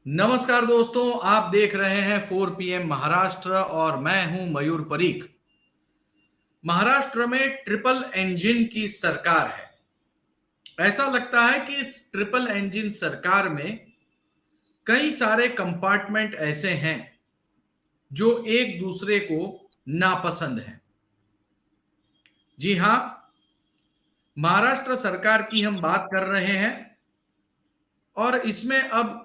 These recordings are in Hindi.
नमस्कार दोस्तों, आप देख रहे हैं 4 PM महाराष्ट्र और मैं हूं मयूर परीख। महाराष्ट्र में ट्रिपल इंजन की सरकार है। ऐसा लगता है कि इस ट्रिपल इंजन सरकार में कई सारे कंपार्टमेंट ऐसे हैं जो एक दूसरे को नापसंद हैं। जी हां, महाराष्ट्र सरकार की हम बात कर रहे हैं और इसमें अब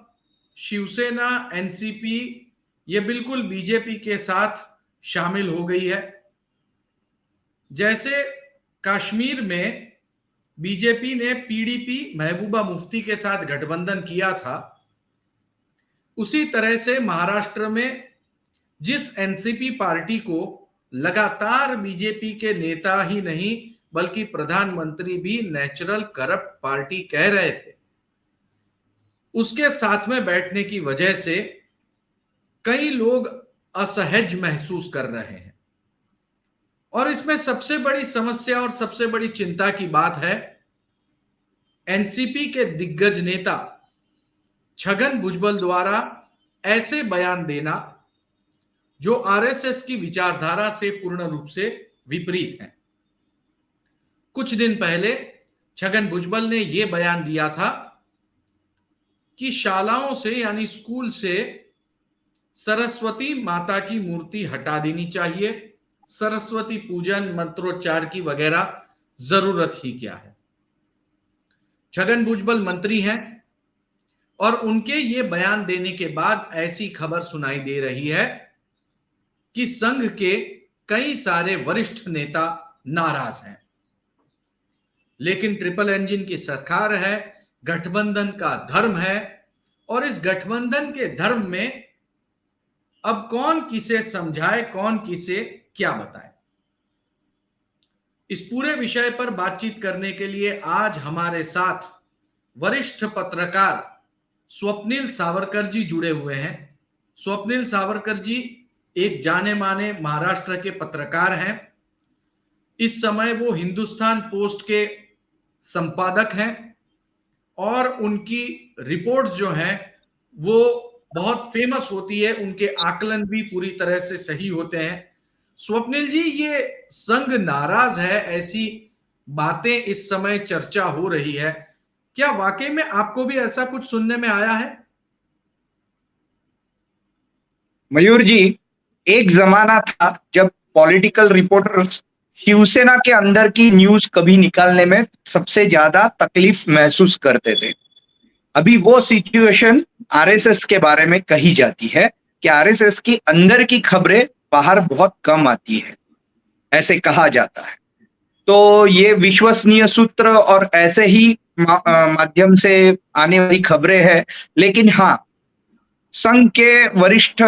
शिवसेना, एनसीपी ये बिल्कुल बीजेपी के साथ शामिल हो गई है। जैसे कश्मीर में बीजेपी ने पीडीपी महबूबा मुफ्ती के साथ गठबंधन किया था, उसी तरह से महाराष्ट्र में जिस एनसीपी पार्टी को लगातार बीजेपी के नेता ही नहीं बल्कि प्रधानमंत्री भी नेचुरल करप्ट पार्टी कह रहे थे, उसके साथ में बैठने की वजह से कई लोग असहज महसूस कर रहे हैं। और इसमें सबसे बड़ी समस्या और सबसे बड़ी चिंता की बात है एनसीपी के दिग्गज नेता छगन भुजबल द्वारा ऐसे बयान देना जो आरएसएस की विचारधारा से पूर्ण रूप से विपरीत है। कुछ दिन पहले छगन भुजबल ने यह बयान दिया था कि शालाओं से यानी स्कूल से सरस्वती माता की मूर्ति हटा देनी चाहिए। सरस्वती पूजन, मंत्रोच्चार की वगैरह जरूरत ही क्या है। छगन भुजबल मंत्री हैं और उनके ये बयान देने के बाद ऐसी खबर सुनाई दे रही है कि संघ के कई सारे वरिष्ठ नेता नाराज हैं। लेकिन ट्रिपल इंजन की सरकार है, गठबंधन का धर्म है और इस गठबंधन के धर्म में अब कौन किसे समझाए, कौन किसे क्या बताए। इस पूरे विषय पर बातचीत करने के लिए आज हमारे साथ वरिष्ठ पत्रकार स्वप्निल सावरकर जी जुड़े हुए हैं। स्वप्निल सावरकर जी एक जाने माने महाराष्ट्र के पत्रकार हैं। इस समय वो हिंदुस्तान पोस्ट के संपादक हैं और उनकी रिपोर्ट्स जो हैं वो बहुत फेमस होती है, उनके आकलन भी पूरी तरह से सही होते हैं। स्वप्निल जी, ये संघ नाराज है, ऐसी बातें इस समय चर्चा हो रही है, क्या वाकई में आपको भी ऐसा कुछ सुनने में आया है? मयूर जी, एक जमाना था जब पॉलिटिकल रिपोर्टर्स शिवसेना के अंदर की न्यूज कभी निकालने में सबसे ज्यादा तकलीफ महसूस करते थे। अभी वो सिचुएशन आरएसएस के बारे में कही जाती है कि आरएसएस की अंदर की खबरें बाहर बहुत कम आती है, ऐसे कहा जाता है। तो ये विश्वसनीय सूत्र और ऐसे ही माध्यम से आने वाली खबरें हैं। लेकिन हाँ, संघ के वरिष्ठ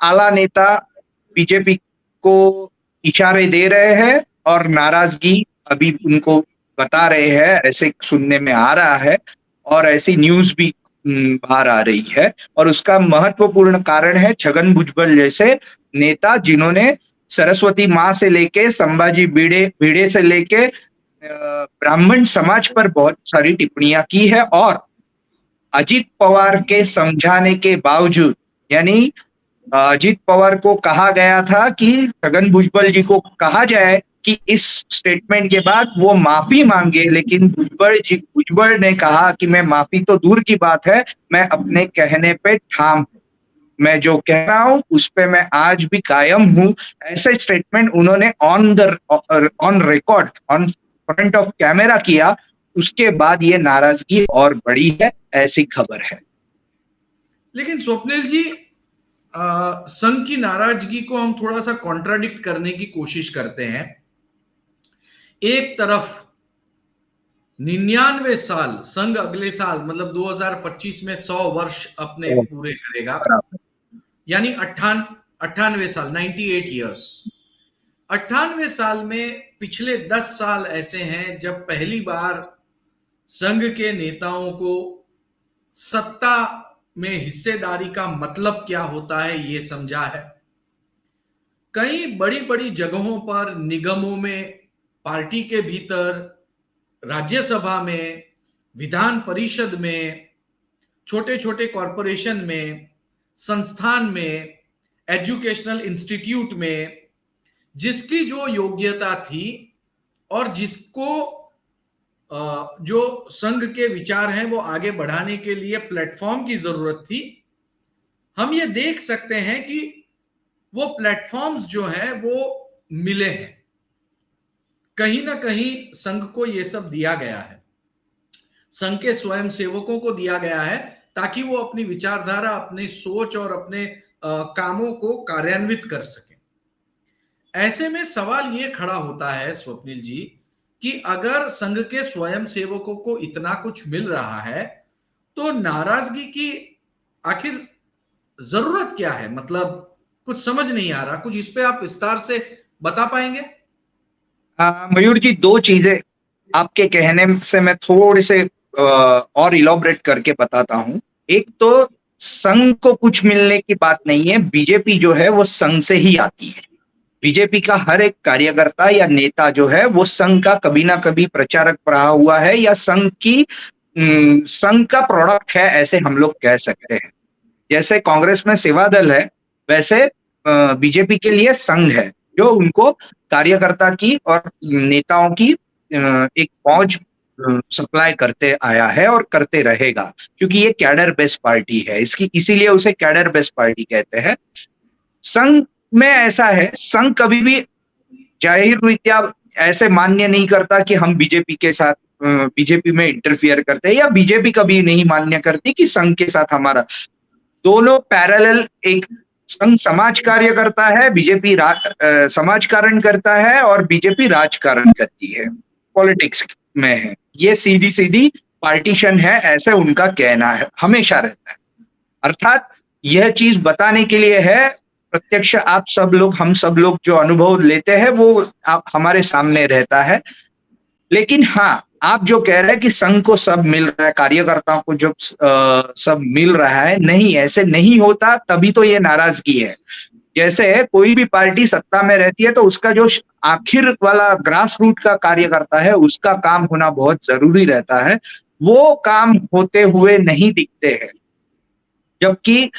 आला नेता बीजेपी को इशारे दे रहे हैं और नाराजगी अभी उनको बता रहे हैं, ऐसे सुनने में आ रहा है और ऐसी न्यूज भी बाहर आ रही है। और उसका महत्वपूर्ण कारण है छगन भुजबल जैसे नेता जिन्होंने सरस्वती माँ से लेके संभाजी भिड़े से लेके ब्राह्मण समाज पर बहुत सारी टिप्पणियां की है। और अजित पवार के समझाने के बावजूद, यानी अजित पवार को कहा गया था कि छगन भुजबल जी को कहा जाए कि इस स्टेटमेंट के बाद वो माफी मांगे, लेकिन भुजबल ने कहा कि मैं माफी तो दूर की बात है, मैं अपने कहने पे ठाम, मैं जो कह रहा हूं उस पे मैं आज भी कायम हूं। ऐसे स्टेटमेंट उन्होंने on record, on front of camera किया। उसके बाद ये नाराजगी और बढ़ी है, ऐसी खबर है। लेकिन स्वप्निल जी, संघ की नाराजगी को हम थोड़ा सा कॉन्ट्राडिक्ट करने की कोशिश करते हैं। एक तरफ 99 साल संघ अगले साल मतलब 2025 में 100 वर्ष अपने पूरे करेगा, यानी 98 साल, 98 ईयर्स। 98 साल में पिछले 10 साल ऐसे हैं जब पहली बार संघ के नेताओं को सत्ता में हिस्सेदारी का मतलब क्या होता है ये समझा है। कई बड़ी बड़ी जगहों पर, निगमों में, पार्टी के भीतर, राज्यसभा में, विधान परिषद में छोटे छोटे कॉरपोरेशन में, संस्थान में, एजुकेशनल इंस्टीट्यूट में जिसकी जो योग्यता थी और जिसको जो संघ के विचार हैं वो आगे बढ़ाने के लिए प्लेटफॉर्म की जरूरत थी, हम ये देख सकते हैं कि वो प्लेटफॉर्म्स जो हैं वो मिले हैं। कहीं ना कहीं संघ को ये सब दिया गया है, संघ के स्वयं सेवकों को दिया गया है, ताकि वो अपनी विचारधारा, अपनी सोच और अपने कामों को कार्यान्वित कर सकें। ऐसे में सवाल ये खड़ा होता है स्वप्निल जी कि अगर संघ के स्वयं सेवकों को इतना कुछ मिल रहा है तो नाराजगी की आखिर जरूरत क्या है? मतलब कुछ समझ नहीं आ रहा, कुछ इस पे आप विस्तार से बता पाएंगे? मयूर जी, दो चीजें आपके कहने से मैं थोड़े से और इलॉबरेट करके बताता हूं। एक तो संघ को कुछ मिलने की बात नहीं है, बीजेपी जो है वो संघ से ही आती है। बीजेपी का हर एक कार्यकर्ता या नेता जो है वो संघ का कभी ना कभी प्रचारक रहा हुआ है या संघ का प्रोडक्ट है, ऐसे हम लोग कह सकते हैं। जैसे कांग्रेस में सेवा दल है, वैसे बीजेपी के लिए संघ है जो उनको कार्यकर्ता की और नेताओं की एक फौज सप्लाई करते आया है और करते रहेगा, क्योंकि ये कैडर बेस्ड पार्टी है, इसीलिए उसे कैडर बेस्ड पार्टी कहते हैं। संघ में ऐसा है, संघ कभी भी जाहिर रीत्या ऐसे मान्य नहीं करता कि हम बीजेपी के साथ बीजेपी में इंटरफियर करते हैं, या बीजेपी कभी नहीं मान्य करती कि संघ के साथ हमारा, दोनों पैरेलल, एक संघ समाज कार्य करता है, बीजेपी समाज कारण करता है और बीजेपी राजकारण करती है, पॉलिटिक्स में है। ये सीधी सीधी पार्टीशन है, ऐसे उनका कहना है, हमेशा रहता है। अर्थात यह चीज बताने के लिए है, प्रत्यक्ष आप सब लोग, हम सब लोग जो अनुभव लेते हैं वो आप हमारे सामने रहता है। लेकिन हाँ, आप जो कह रहे हैं कि संघ को सब मिल रहा है, कार्यकर्ताओं को जो सब मिल रहा है, नहीं, ऐसे नहीं होता, तभी तो ये नाराजगी है। जैसे कोई भी पार्टी सत्ता में रहती है तो उसका जो आखिर वाला ग्रास रूट का कार्यकर्ता है उसका काम होना बहुत जरूरी रहता है, वो काम होते हुए नहीं दिखते हैं, जबकि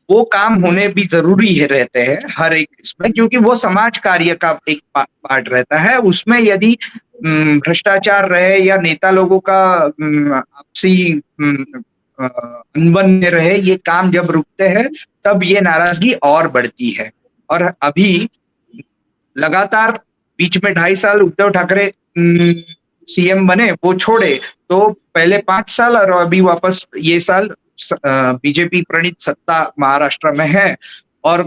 वो काम होने भी जरूरी है रहते हैं हर एक इसमें, क्योंकि वो समाज कार्य का एक पार्ट रहता है। उसमें यदि भ्रष्टाचार रहे या नेता लोगों का आपसी अनबन में रहे, ये काम जब रुकते हैं तब ये नाराजगी और बढ़ती है। और अभी लगातार बीच में 2.5 साल उद्धव ठाकरे सीएम बने, वो छोड़े तो पहले 5 साल और अभी वापस ये साल बीजेपी प्रणीत सत्ता महाराष्ट्र में है, और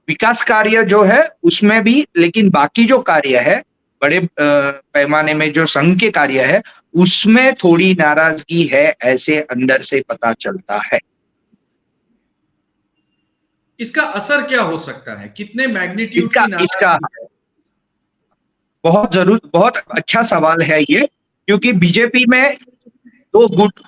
विकास कार्य जो है उसमें भी, लेकिन बाकी जो कार्य है बड़े पैमाने में जो संघ के कार्य है उसमें थोड़ी नाराजगी है, ऐसे अंदर से पता चलता है। इसका असर क्या हो सकता है? कितने मैग्नीट्यूड की इसका नाराजगी है? बहुत अच्छा सवाल है ये, क्योंकि बीजेपी में 2 गुट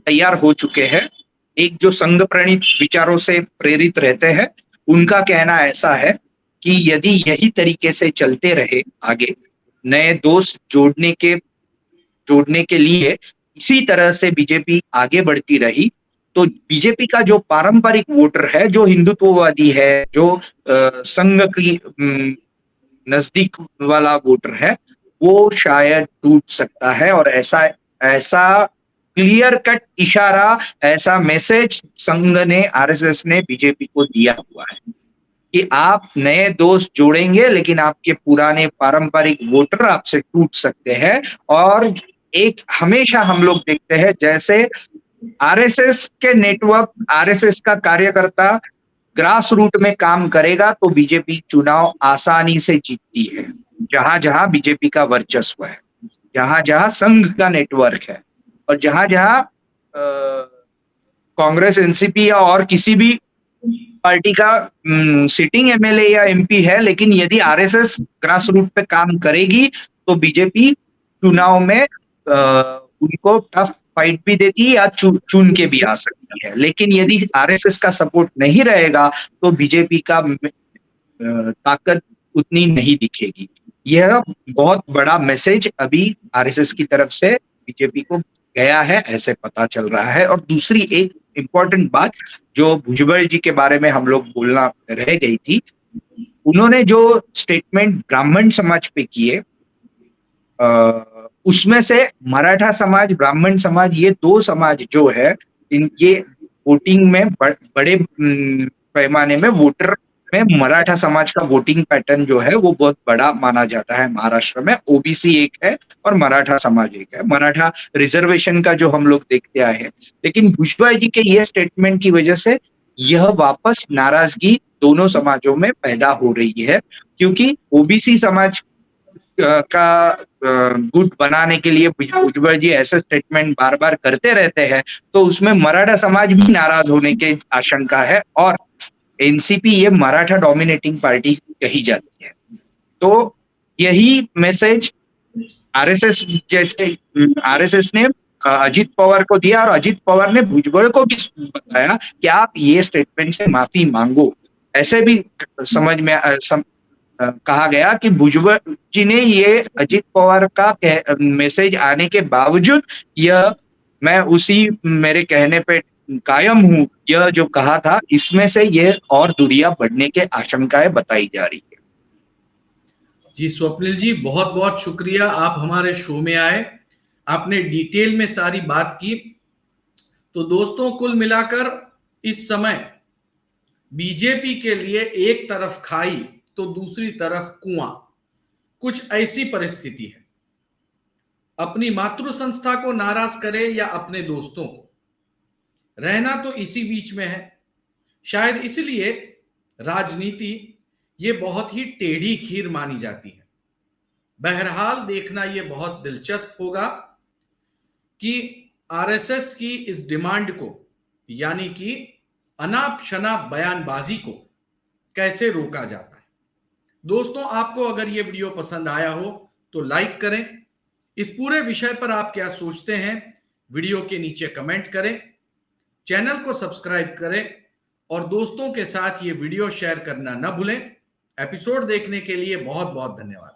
तैयार हो चुके हैं। एक जो संघ प्रणीत विचारों से प्रेरित रहते हैं, उनका कहना ऐसा है कि यदि यही तरीके से चलते रहे आगे, नए दोस्त जोड़ने के लिए इसी तरह से बीजेपी आगे बढ़ती रही, तो बीजेपी का जो पारंपरिक वोटर है, जो हिंदुत्ववादी है, जो संघ की नजदीक वाला वोटर है, वो शायद टूट सकता है। और ऐसा क्लियर कट इशारा, ऐसा मैसेज संघ ने, आरएसएस ने बीजेपी को दिया हुआ है कि आप नए दोस्त जोड़ेंगे लेकिन आपके पुराने पारंपरिक वोटर आपसे टूट सकते हैं। और एक हमेशा हम लोग देखते हैं, जैसे आरएसएस के नेटवर्क, आरएसएस का कार्यकर्ता ग्रास रूट में काम करेगा तो बीजेपी चुनाव आसानी से जीतती है। जहां जहां बीजेपी का वर्चस्व है, जहां जहां संघ का नेटवर्क है, और जहां जहां कांग्रेस, एनसीपी या और किसी भी पार्टी का सिटिंग एमएलए या एमपी है, लेकिन यदि आरएसएस ग्रास रूट पे काम करेगी तो बीजेपी चुनाव में उनको टफ फाइट भी देती है या चुन के भी आ सकती है। लेकिन यदि आरएसएस का सपोर्ट नहीं रहेगा तो बीजेपी का ताकत उतनी नहीं दिखेगी। यह बहुत बड़ा मैसेज अभी आरएसएस की तरफ से बीजेपी को गया है, ऐसे पता चल रहा है। और दूसरी एक इम्पोर्टेंट बात जो भुजबल जी के बारे में हम लोग बोलना रह गई थी, उन्होंने जो स्टेटमेंट ब्राह्मण समाज पे किए, उसमें से मराठा समाज, ब्राह्मण समाज, ये 2 समाज जो है, इनके वोटिंग में बड़े पैमाने में वोटर में मराठा समाज का वोटिंग पैटर्न जो है वो बहुत बड़ा माना जाता है महाराष्ट्र में। ओबीसी एक है और मराठा समाज एक है। मराठा रिजर्वेशन का जो हम लोग देखते आए हैं, लेकिन भुजबल जी के ये स्टेटमेंट की वजह से यह वापस नाराजगी दोनों समाजों में पैदा हो रही है, क्योंकि ओबीसी समाज का गुट बनाने के लिए भुजबल जी ऐसे स्टेटमेंट बार बार करते रहते हैं, तो उसमें मराठा समाज भी नाराज होने की आशंका है। और एनसीपी ये मराठा डोमिनेटिंग पार्टी कही जाती है। तो यही मैसेज आरएसएस आरएसएस ने अजित पवार को दिया, और अजित पवार ने भुजबल को भी बताया कि आप ये स्टेटमेंट से माफी मांगो। ऐसे भी समझ में कहा गया कि भुजबल जी ने ये अजित पवार का मैसेज आने के बावजूद यह मैं उसी मेरे कहने पे कायम हूं, यह जो कहा था, इसमें से ये और दूरियां बढ़ने के आशंकाएं बताई जा रही है। जी स्वप्निल जी, बहुत बहुत शुक्रिया, आप हमारे शो में आए, आपने डिटेल में सारी बात की। तो दोस्तों, कुल मिलाकर इस समय बीजेपी के लिए एक तरफ खाई तो दूसरी तरफ कुआं, कुछ ऐसी परिस्थिति है। अपनी मातृ संस्था को नाराज करे या अपने दोस्तों को, रहना तो इसी बीच में है। शायद इसलिए राजनीति ये बहुत ही टेढ़ी खीर मानी जाती है। बहरहाल देखना ये बहुत दिलचस्प होगा कि आरएसएस की इस डिमांड को, यानी कि अनाप शनाप बयानबाजी को, कैसे रोका जाता है। दोस्तों, आपको अगर ये वीडियो पसंद आया हो तो लाइक करें। इस पूरे विषय पर आप क्या सोचते हैं, वीडियो के नीचे कमेंट करें। चैनल को सब्सक्राइब करें और दोस्तों के साथ ये वीडियो शेयर करना न भूलें। एपिसोड देखने के लिए बहुत बहुत धन्यवाद।